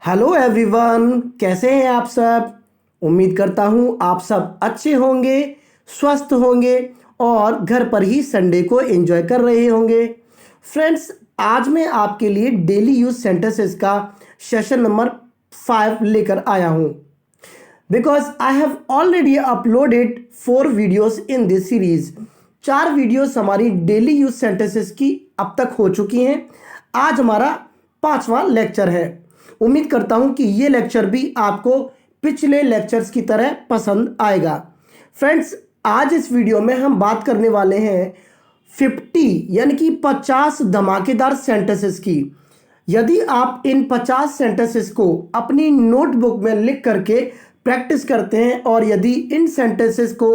Hello everyone, कैसे हैं आप सब। उम्मीद करता हूं आप सब अच्छे होंगे, स्वस्थ होंगे और घर पर ही संडे को एंजॉय कर रहे होंगे। फ्रेंड्स, आज मैं आपके लिए डेली यूज सेंटेंसेस का सेशन नंबर 5 लेकर आया हूं। Because I have already uploaded 4 videos in this series. 4 videos हमारी डेली यूज सेंटेंसेस की अब तक हो चुकी हैं। आज हमारा 5वां लेक्चर है। उम्मीद करता हूं कि ये लेक्चर भी आपको पिछले लेक्चर्स की तरह पसंद आएगा। फ्रेंड्स, आज इस वीडियो में हम बात करने वाले हैं 50 यानी कि 50 धमाकेदार सेंटेंसेस की। यदि आप इन 50 सेंटेंसेस को अपनी नोटबुक में लिख करके प्रैक्टिस करते हैं और यदि इन सेंटेंसेस को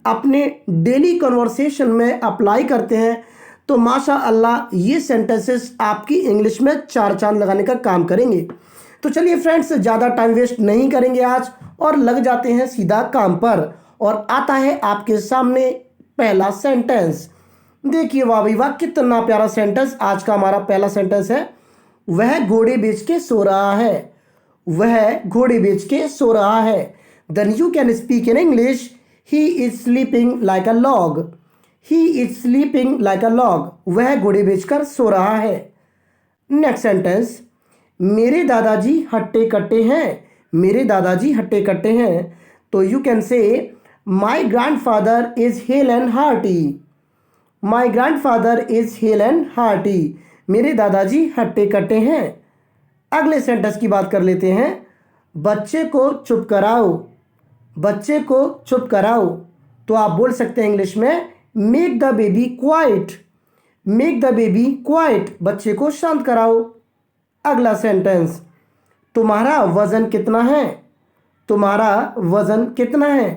अपने डेली कन्वर्सेशन में अप्लाई करते हैं तो माशा अल्लाह ये सेंटेंसेस आपकी इंग्लिश में 4 चांद लगाने का काम करेंगे। तो चलिए फ्रेंड्स, ज़्यादा टाइम वेस्ट नहीं करेंगे आज और लग जाते हैं सीधा काम पर। और आता है आपके सामने पहला सेंटेंस। देखिए, वाह भाई वाह, कितना प्यारा सेंटेंस आज का हमारा पहला सेंटेंस है। वह घोड़े बेच के सो रहा है। वह घोड़े बेच के सो रहा है। Then you can speak in English, he is sleeping like a log. He is sleeping like a log. वह घोड़े बेचकर सो रहा है। नेक्स्ट सेंटेंस, मेरे दादाजी हट्टे कट्टे हैं। मेरे दादाजी हट्टे कट्टे हैं। तो यू कैन से माई grandfather is hello and hearty. My grandfather is hello and hearty. मेरे दादाजी हट्टे कट्टे हैं। अगले सेंटेंस की बात कर लेते हैं। बच्चे को चुप कराओ। बच्चे को चुप कराओ। तो आप बोल सकते हैं इंग्लिश में make the baby quite. Make the baby quite. बच्चे को शांत कराओ। अगला सेंटेंस, तुम्हारा वजन कितना है। तुम्हारा वजन कितना है।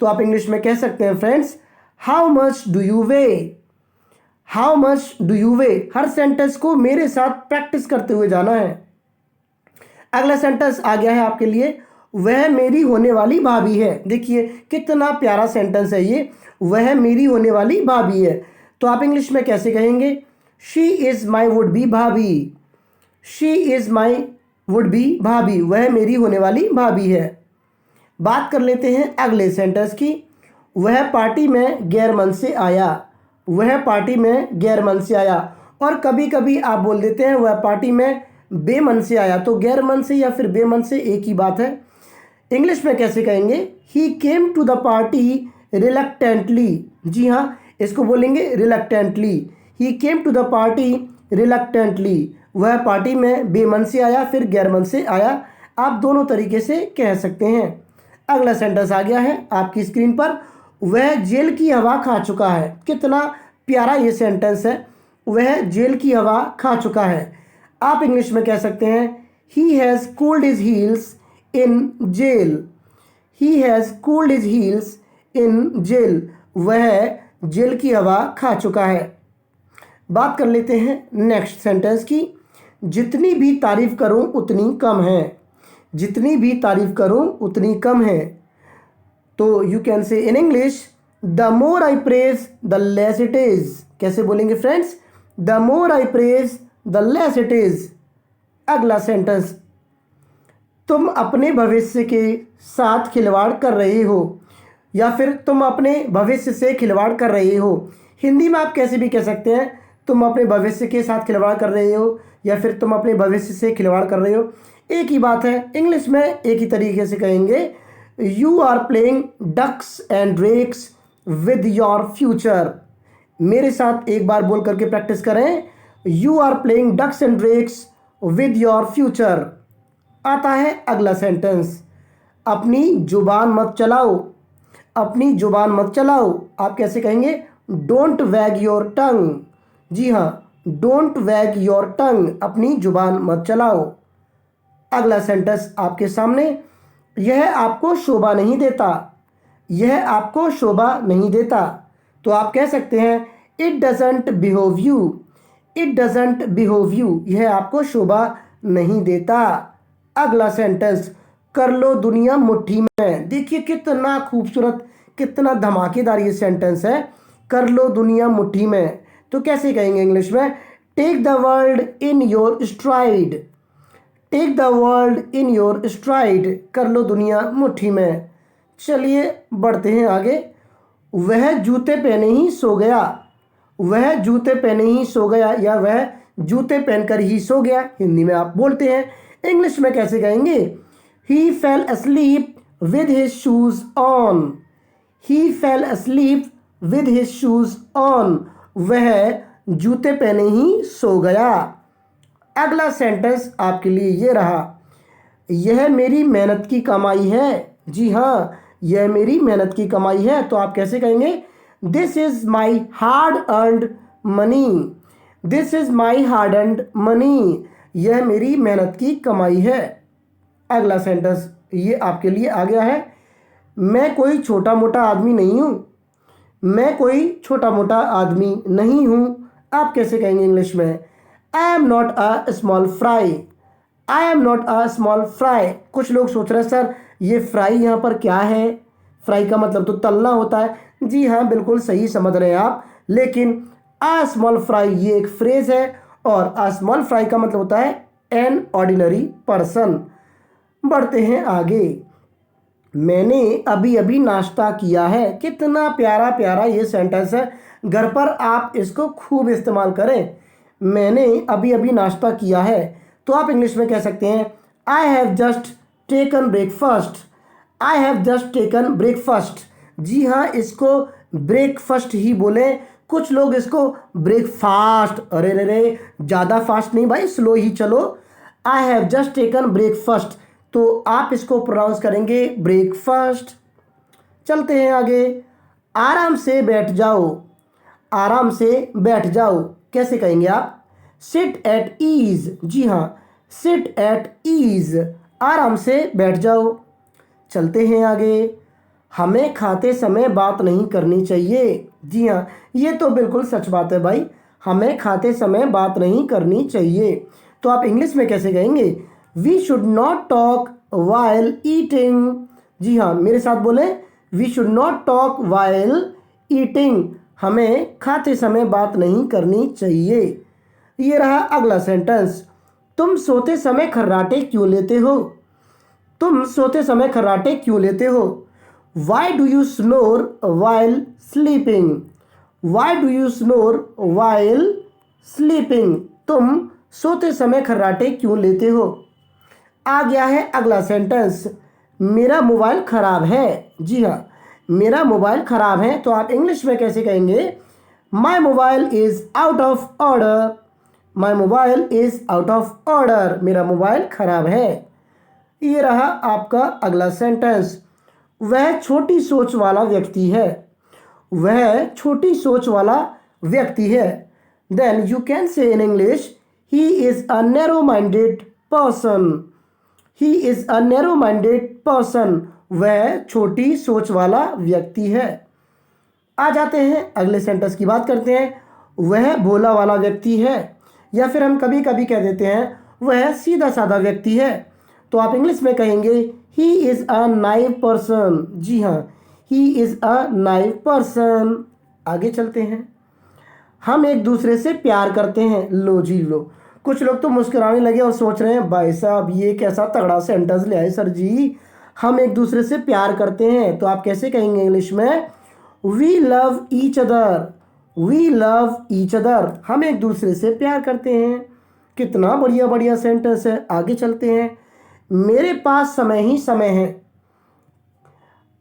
तो आप इंग्लिश में कह सकते हैं friends, how much do you way. How much do you way. Her sentence को मेरे साथ प्रैक्टिस करते हुए जाना है। अगला सेंटेंस आ गया है आपके लिए, वह मेरी होने वाली भाभी है। देखिए कितना प्यारा सेंटेंस है ये, वह मेरी होने वाली भाभी है। तो आप इंग्लिश में कैसे कहेंगे, she is my would be bhabhi. She is my would be bhabhi. वह मेरी होने वाली भाभी है। बात कर लेते हैं अगले सेंटेंस की। वह पार्टी में गैर मन से आया। वह पार्टी में गैर मन से आया। और कभी कभी आप बोल देते हैं वह पार्टी में बेमन से आया। तो गैर मन से या फिर बेमन से एक ही बात है। इंग्लिश में कैसे कहेंगे, he came to the party reluctantly. जी हाँ, इसको बोलेंगे reluctantly. He came to the party reluctantly. वह पार्टी में बेमन से आया फिर गैर मन से आया। आप दोनों तरीके से कह सकते हैं। अगला सेंटेंस आ गया है आपकी स्क्रीन पर, वह जेल की हवा खा चुका है। कितना प्यारा ये सेंटेंस है, वह जेल की हवा खा चुका है। आप इंग्लिश में कह सकते हैं, he has cooled his heels in jail. He has cooled his heels in jail. वह जेल की हवा खा चुका है। बात कर लेते हैं नेक्स्ट सेंटेंस की। जितनी भी तारीफ करूं उतनी कम है। जितनी भी तारीफ करूं उतनी कम है। तो you can say in English, the more I praise the less it is. कैसे बोलेंगे friends, the more I praise the less it is. अगला सेंटेंस, तुम अपने भविष्य के साथ खिलवाड़ कर रहे हो या फिर तुम अपने भविष्य से खिलवाड़ कर रहे हो। हिंदी में आप कैसे भी कह सकते हैं, तुम अपने भविष्य के साथ खिलवाड़ कर रहे हो या फिर तुम अपने भविष्य से खिलवाड़ कर रहे हो, एक ही बात है। इंग्लिश में एक ही तरीके से कहेंगे, you are playing ducks and drakes with your future. मेरे साथ एक बार बोल करके प्रैक्टिस करें, you are playing ducks and drakes with your future. आता है अगला सेंटेंस, अपनी जुबान मत चलाओ। अपनी जुबान मत चलाओ। आप कैसे कहेंगे, डोंट वैग योर टंग। जी हाँ, डोंट वैग योर टंग। अपनी जुबान मत चलाओ। अगला सेंटेंस आपके सामने, यह आपको शोभा नहीं देता। यह आपको शोभा नहीं देता। तो आप कह सकते हैं, it doesn't behave you. It doesn't behave you. यह आपको शोभा नहीं देता। अगला सेंटेंस, कर लो दुनिया मुट्ठी में। देखिए कितना खूबसूरत, कितना धमाकेदार ये सेंटेंस है, कर लो दुनिया मुट्ठी में। तो कैसे कहेंगे इंग्लिश में, take the world in your stride. Take the world in your stride, कर लो दुनिया मुट्ठी में। चलिए बढ़ते हैं आगे। वह जूते पहने ही सो गया, वह जूते पहने ही सो गया या वह जूते पहनकर ही सो गया, हिंदी में आप बोलते हैं। इंग्लिश में कैसे कहेंगे? ही fail asleep with his shoes on, he fell asleep with his shoes on, वह जूते पहने ही सो गया। अगला सेंटेंस आपके लिए ये रहा, यह मेरी मेहनत की कमाई है। जी हाँ, यह मेरी मेहनत की कमाई है, तो आप कैसे कहेंगे? This is my hard earned money, this is my hard earned money, यह मेरी मेहनत की कमाई है। अगला सेंटेंस ये आपके लिए आ गया है, मैं कोई छोटा मोटा आदमी नहीं हूँ, मैं कोई छोटा मोटा आदमी नहीं हूँ। आप कैसे कहेंगे इंग्लिश में? I am not a small fry, I am not a small fry. कुछ लोग सोच रहे हैं सर ये फ्राई यहाँ पर क्या है? फ्राई का मतलब तो तलना होता है। जी हाँ, बिल्कुल सही समझ रहे हैं आप, लेकिन अ स्मॉल फ्राई ये एक फ्रेज है और अ स्मॉल फ्राई का मतलब होता है एन ऑर्डिनरी पर्सन। बढ़ते हैं आगे। मैंने अभी अभी नाश्ता किया है, कितना प्यारा प्यारा ये सेंटेंस है। घर पर आप इसको खूब इस्तेमाल करें। मैंने अभी अभी नाश्ता किया है, तो आप इंग्लिश में कह सकते हैं I have just taken breakfast, I have just taken breakfast. जी हाँ, इसको ब्रेकफास्ट ही बोलें। कुछ लोग इसको ब्रेकफास्ट, अरे रे रे ज़्यादा फास्ट नहीं भाई, स्लो ही चलो। आई हैव जस्ट टेकन ब्रेकफास्ट, तो आप इसको प्रोनाउंस करेंगे ब्रेकफास्ट। चलते हैं आगे। आराम से बैठ जाओ, आराम से बैठ जाओ, कैसे कहेंगे आप? Sit at ease. जी हाँ, सिट एट ईज, आराम से बैठ जाओ। चलते हैं आगे। हमें खाते समय बात नहीं करनी चाहिए। जी हाँ, ये तो बिल्कुल सच बात है भाई, हमें खाते समय बात नहीं करनी चाहिए। तो आप इंग्लिश में कैसे कहेंगे? We should not talk while eating. जी हाँ, मेरे साथ बोले, we should not talk while eating, हमें खाते समय बात नहीं करनी चाहिए। ये रहा अगला सेंटेंस, तुम सोते समय खर्राटे क्यों लेते हो? तुम सोते समय खर्राटे क्यों लेते हो? Why do you snore while sleeping, why do you snore while sleeping, तुम सोते समय खर्राटे क्यों लेते हो? आ गया है अगला सेंटेंस, मेरा मोबाइल ख़राब है। जी हाँ, मेरा मोबाइल ख़राब है, तो आप इंग्लिश में कैसे कहेंगे? My mobile is out of order, my mobile is out of order, मेरा मोबाइल ख़राब है। ये रहा आपका अगला सेंटेंस, वह छोटी सोच वाला व्यक्ति है, वह छोटी सोच वाला व्यक्ति है। Then you can say in English, he is a narrow minded person, he is a narrow minded person, वह छोटी सोच वाला व्यक्ति है। आ जाते हैं अगले सेंटेंस की बात करते हैं, वह भोला वाला व्यक्ति है, या फिर हम कभी कभी कह देते हैं वह सीधा साधा व्यक्ति है। तो आप इंग्लिश में कहेंगे he is a naive person. जी हाँ, he is a naive person. आगे चलते हैं। हम एक दूसरे से प्यार करते हैं। लो जी लो, कुछ लोग तो मुस्कुराने लगे और सोच रहे हैं भाई साहब ये कैसा तगड़ा सेंटेंस ले आए सर जी, हम एक दूसरे से प्यार करते हैं। तो आप कैसे कहेंगे इंग्लिश में? We love each other, we love each other, हम एक दूसरे से प्यार करते हैं। कितना बढ़िया बढ़िया सेंटेंस है। आगे चलते हैं। मेरे पास समय ही समय है।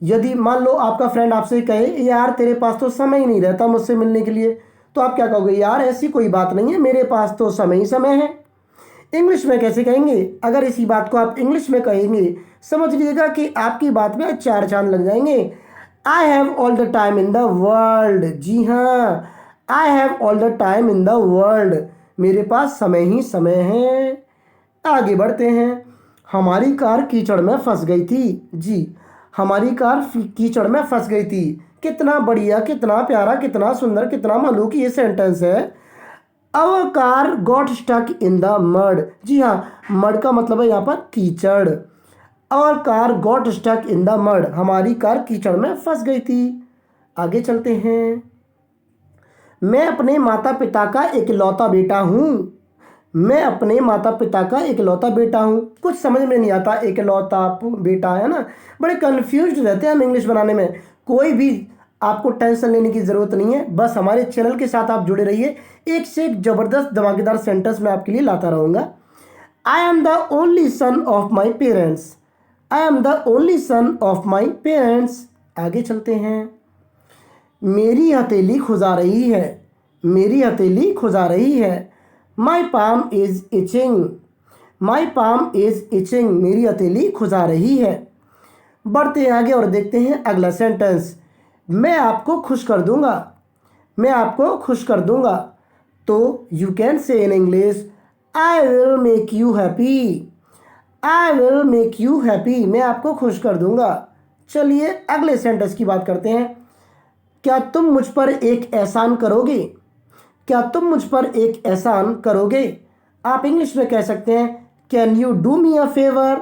यदि मान लो आपका फ्रेंड आपसे कहे यार तेरे पास तो समय ही नहीं रहता मुझसे मिलने के लिए, तो आप क्या कहोगे? यार ऐसी कोई बात नहीं है, मेरे पास तो समय ही समय है। इंग्लिश में कैसे कहेंगे? अगर इसी बात को आप इंग्लिश में कहेंगे, समझ लीजिएगा कि आपकी बात में चार चांद लग जाएंगे। I have all the time in the world. जी हाँ, I have all the time in the world, मेरे पास समय ही समय है। आगे बढ़ते हैं। हमारी कार कीचड़ में फंस गई थी। जी, हमारी कार कीचड़ में फंस गई थी। कितना बढ़िया, कितना प्यारा, कितना सुंदर, कितना मालूम कि ये सेंटेंस है। Our car got stuck in the mud. जी हाँ, मड का मतलब है यहाँ पर कीचड़। Our car got stuck in the mud, हमारी कार कीचड़ में फंस गई थी। आगे चलते हैं। मैं अपने माता पिता का इकलौता बेटा हूँ, मैं अपने माता पिता का इकलौता बेटा हूँ। कुछ समझ में नहीं आता, इकलौता बेटा है ना, बड़े कन्फ्यूज रहते हैं हम इंग्लिश बनाने में। कोई भी आपको टेंशन लेने की ज़रूरत नहीं है, बस हमारे चैनल के साथ आप जुड़े रहिए। एक से एक ज़बरदस्त धमाकेदार सेंटेंस मैं आपके लिए लाता रहूँगा। I am the only son of my parents. I am the only son of my parents. आगे चलते हैं। मेरी हथेली खुजा रही है। मेरी हथेली खुजा रही है। My palm is itching. My palm is itching. मेरी हथेली खुजा रही है। बढ़ते हैं आगे और देखते हैं अगला सेंटेंस। मैं आपको खुश कर दूंगा। मैं आपको खुश कर दूंगा। तो you can say in English, I will make you happy. I will make you happy. मैं आपको खुश कर दूंगा। चलिए अगले सेंटेंस की बात करते हैं। क्या तुम मुझ पर एक एहसान करोगे? क्या तुम मुझ पर एक एहसान करोगे? आप इंग्लिश में कह सकते हैं can you do me a favour.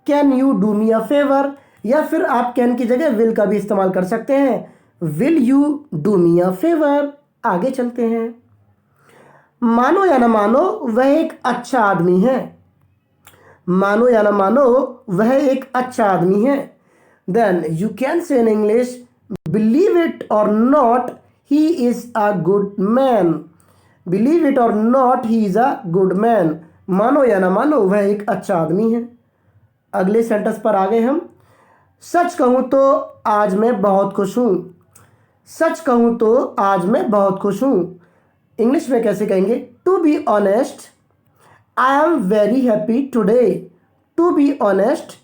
Can you do me a favour, या फिर आप कैन की जगह विल का भी इस्तेमाल कर सकते हैं। Will you do me a favour. आगे चलते हैं। मानो या ना मानो वह एक अच्छा आदमी है। मानो या ना मानो वह एक अच्छा आदमी है। Then you can say in English, believe it or not he is a good man. Believe it or not he is a good man. मानो या ना मानो वह एक अच्छा आदमी है। अगले सेंटेंस पर आ गए हम। सच कहूं तो आज मैं बहुत खुश हूं। सच कहूं तो आज मैं बहुत खुश हूं। इंग्लिश में कैसे कहेंगे? To be honest, I am very happy today. To be honest,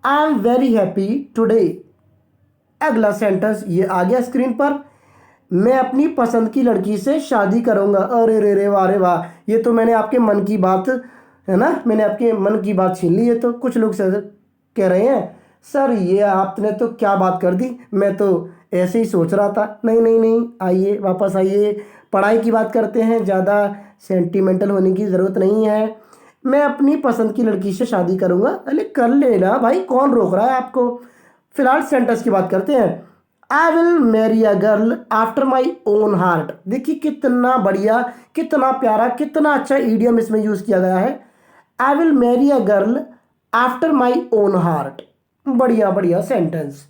I am very happy today. अगला सेंटेंस ये आ गया स्क्रीन पर। मैं अपनी पसंद की लड़की से शादी करूंगा। अरे रे रे वाह रे वाह, ये तो मैंने आपके मन की बात है ना, मैंने आपके मन की बात छीन ली है। तो कुछ लोग सर कह रहे हैं सर ये आपने तो क्या बात कर दी, मैं तो ऐसे ही सोच रहा था। नहीं नहीं नहीं, आइए वापस आइए, पढ़ाई की बात करते हैं, ज़्यादा सेंटिमेंटल होने की ज़रूरत नहीं है। मैं अपनी पसंद की लड़की से शादी करूंगा। अरे कर लेना भाई, कौन रोक रहा है आपको। फिलहाल सेंटेंस की बात करते हैं। I will marry a girl after my own heart. देखिए कितना बढ़िया, कितना प्यारा, कितना अच्छा ईडियम इसमें यूज़ किया गया है। I will marry a girl after my own heart. बढ़िया बढ़िया सेंटेंस।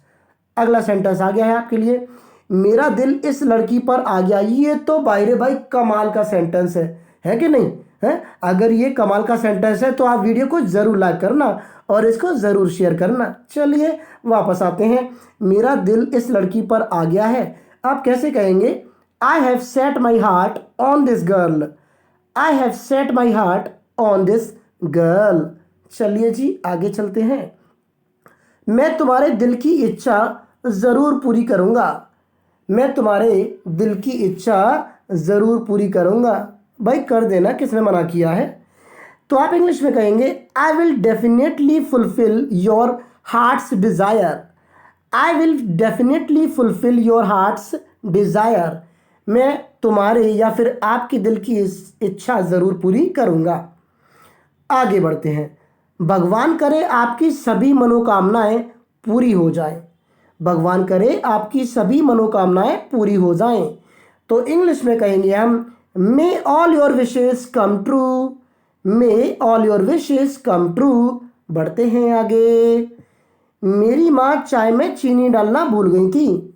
अगला सेंटेंस आ गया है आपके लिए। मेरा दिल इस लड़की पर आ गया। ये तो भाई रे भाई कमाल का सेंटेंस है कि नहीं है? अगर ये कमाल का सेंटेंस है तो आप वीडियो को ज़रूर लाइक करना और इसको ज़रूर शेयर करना। चलिए वापस आते हैं। मेरा दिल इस लड़की पर आ गया है। आप कैसे कहेंगे? I have set my heart on this girl. I have set my heart on this girl. चलिए जी आगे चलते हैं। मैं तुम्हारे दिल की इच्छा ज़रूर पूरी करूँगा। मैं तुम्हारे दिल की इच्छा ज़रूर पूरी करूँगा। भाई कर देना, किसने मना किया है? तो आप इंग्लिश में कहेंगे I will definitely fulfil your hearts desire. I will definitely fulfil your hearts desire. मैं तुम्हारे या फिर आपके दिल की इच्छा ज़रूर पूरी करूँगा। आगे बढ़ते हैं। भगवान करे आपकी सभी मनोकामनाएं पूरी हो जाएं। भगवान करे आपकी सभी मनोकामनाएं पूरी हो जाएं। तो इंग्लिश में कहेंगे हम may all your wishes come true. May all your wishes come true. बढ़ते हैं आगे। मेरी माँ चाय में चीनी डालना भूल गई थी।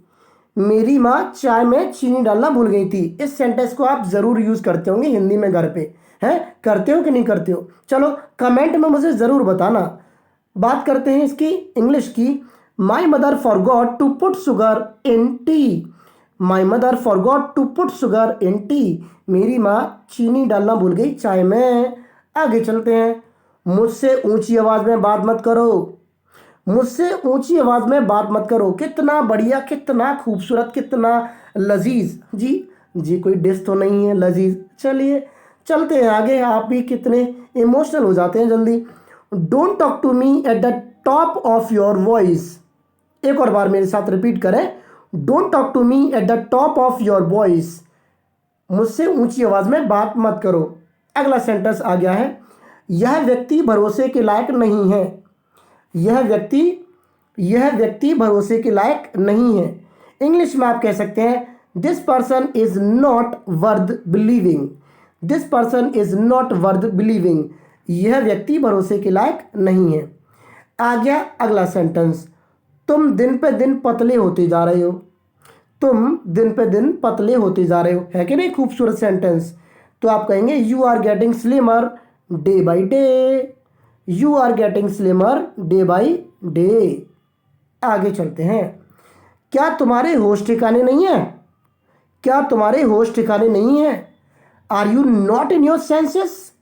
मेरी माँ चाय में चीनी डालना भूल गई थी। इस सेंटेंस को आप ज़रूर यूज़ करते होंगे हिंदी में घर पे, हैं? करते हो कि नहीं करते हो? चलो कमेंट में मुझे ज़रूर बताना। बात करते हैं इसकी इंग्लिश की। My mother forgot to put sugar in tea. My mother forgot to put sugar in tea. मेरी माँ चीनी डालना भूल गई चाय में। आगे चलते हैं। मुझसे ऊंची आवाज़ में बात मत करो। मुझसे ऊंची आवाज़ में बात मत करो। कितना बढ़िया, कितना खूबसूरत, कितना लजीज जी कोई डिश तो नहीं है लजीज। चलिए चलते हैं आगे। आप भी कितने इमोशनल हो जाते हैं जल्दी। Don't talk to me at the top of your voice. एक और बार मेरे साथ रिपीट करें। Don't talk to me at the top of your voice. मुझसे ऊंची आवाज़ में बात मत करो। अगला सेंटेंस आ गया है। यह व्यक्ति भरोसे के लायक नहीं है। यह व्यक्ति भरोसे के लायक नहीं है। इंग्लिश में आप कह सकते हैं this person is not worth believing. This person is not worth believing, यह व्यक्ति भरोसे के लायक नहीं है। आ गया अगला सेंटेंस, तुम दिन पे दिन पतले होते जा रहे हो। तुम दिन पे दिन पतले होते जा रहे हो, है कि नहीं खूबसूरत सेंटेंस। तो आप कहेंगे you are getting slimmer day by day, you are getting slimmer day by day. आगे चलते हैं, क्या तुम्हारे होश ठिकाने नहीं है, क्या तुम्हारे होश ठिकाने नहीं है। Are you not in your senses,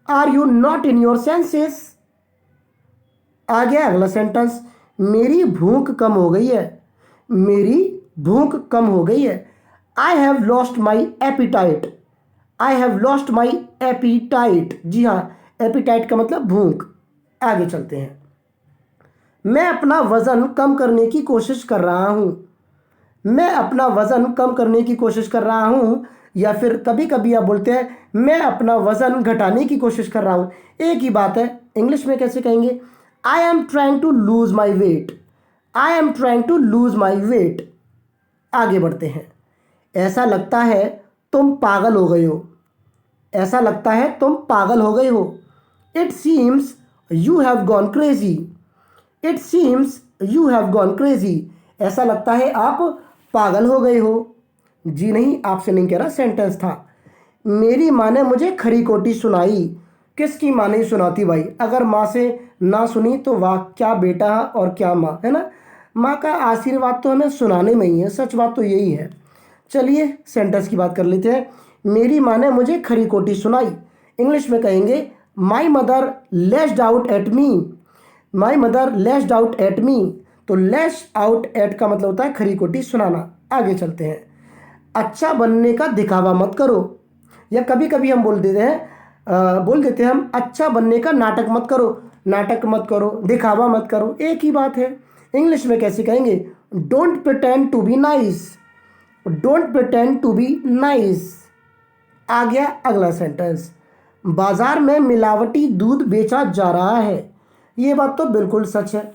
are you not in your senses. आ गया अगला सेंटेंस, मेरी भूख कम हो गई है, मेरी भूख कम हो गई है। I have lost my appetite, I have lost my appetite. जी हाँ, एपिटाइट का मतलब भूख। आगे चलते हैं, मैं अपना वजन कम करने की कोशिश कर रहा हूँ, मैं अपना वजन कम करने की कोशिश कर रहा हूँ। या फिर कभी कभी आप बोलते हैं मैं अपना वजन घटाने की कोशिश कर रहा हूँ, एक ही बात है। इंग्लिश में कैसे कहेंगे, I am trying to lose my weight, I am trying to lose my weight. आगे बढ़ते हैं, ऐसा लगता है तुम पागल हो गए हो, ऐसा लगता है तुम पागल हो गए हो। It seems you have gone crazy, it seems you have gone crazy. ऐसा लगता है आप पागल हो गए हो। जी नहीं, आपसे नहीं कह रहा, सेंटेंस था। मेरी माँ ने मुझे खरी खोटी सुनाई। किसकी माँ नहीं सुनाती भाई, अगर माँ से ना सुनी तो वाह, क्या बेटा और क्या माँ, है ना। माँ का आशीर्वाद तो हमें सुनाने में ही है, सच बात तो यही है। चलिए सेंटेंस की बात कर लेते हैं, मेरी माँ ने मुझे खरी खोटी सुनाई। इंग्लिश में कहेंगे my mother lashed out at me, my mother lashed out at me. तो लैश आउट एट का मतलब होता है खरी खोटी सुनाना। आगे चलते हैं, अच्छा बनने का दिखावा मत करो, या कभी कभी हम बोल देते हैं हम अच्छा बनने का नाटक मत करो, नाटक मत करो, दिखावा मत करो, एक ही बात है। इंग्लिश में कैसे कहेंगे, don't pretend to be nice, don't pretend to be nice. आ गया अगला सेंटेंस, बाजार में मिलावटी दूध बेचा जा रहा है। ये बात तो बिल्कुल सच है,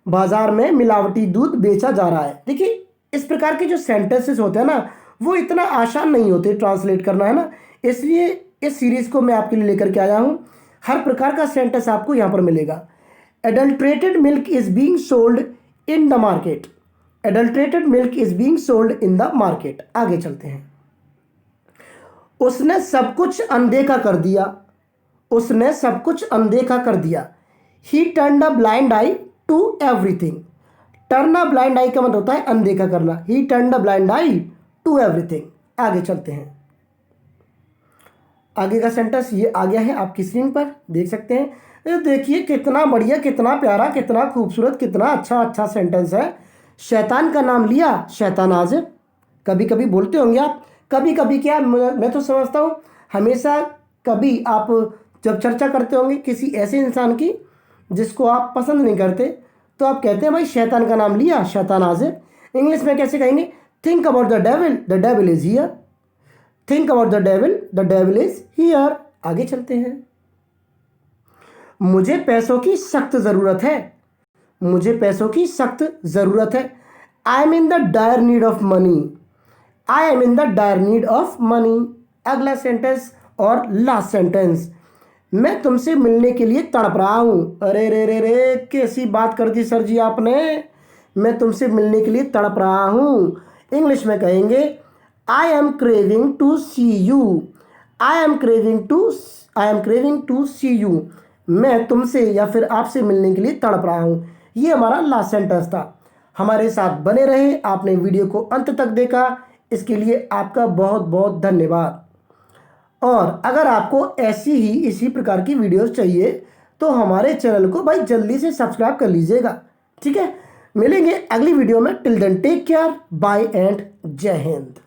बाजार में मिलावटी दूध बेचा जा रहा है। देखिए इस प्रकार के जो सेंटेंसेस होते हैं ना, वो इतना आसान नहीं होते ट्रांसलेट करना, है ना। इसलिए इस सीरीज़ को मैं आपके लिए लेकर के आया हूँ, हर प्रकार का सेंटेंस आपको यहाँ पर मिलेगा। Adulterated milk is being sold in the market, adulterated milk is being sold in the market. आगे चलते हैं, उसने सब कुछ अनदेखा कर दिया, उसने सब कुछ अनदेखा कर दिया। He turned a blind eye to everything. Turn a blind eye का मतलब होता है अनदेखा करना। He turned a blind eye to everything. आगे चलते हैं, आगे का सेंटेंस ये आ गया है आपकी स्क्रीन पर, देख सकते हैं। ये देखिए कितना बढ़िया, कितना प्यारा, कितना खूबसूरत, कितना अच्छा अच्छा सेंटेंस है। शैतान का नाम लिया, शैतान हाजिर। कभी कभी बोलते होंगे आप, कभी कभी क्या, मैं तो समझता हूँ हमेशा। कभी आप जब चर्चा करते होंगे किसी ऐसे इंसान की जिसको आप पसंद नहीं करते, तो आप कहते हैं भाई शैतान का नाम लिया, शैतान हाजिर। इंग्लिश में कैसे कहेंगे, think about the devil is here, think about the devil is here. आगे चलते हैं, मुझे पैसों की सख्त ज़रूरत है, मुझे पैसों की सख्त ज़रूरत है। I am in the dire need of money, I am in the dire need of money. अगला सेंटेंस और लास्ट सेंटेंस, मैं तुमसे मिलने के लिए तड़प रहा हूँ। अरे रे रे रे, कैसी बात कर दी सर जी आपने, मैं तुमसे मिलने के लिए तड़प रहा हूँ। इंग्लिश में कहेंगे I am craving to see you, I am craving to see you. मैं तुमसे या फिर आपसे मिलने के लिए तड़प रहा हूँ। ये हमारा लास्ट सेंटेंस था। हमारे साथ बने रहे, आपने वीडियो को अंत तक देखा, इसके लिए आपका बहुत बहुत धन्यवाद। और अगर आपको ऐसी ही इसी प्रकार की वीडियोस चाहिए तो हमारे चैनल को भाई जल्दी से सब्सक्राइब कर लीजिएगा, ठीक है। मिलेंगे अगली वीडियो में, till then take care, bye and जय हिंद।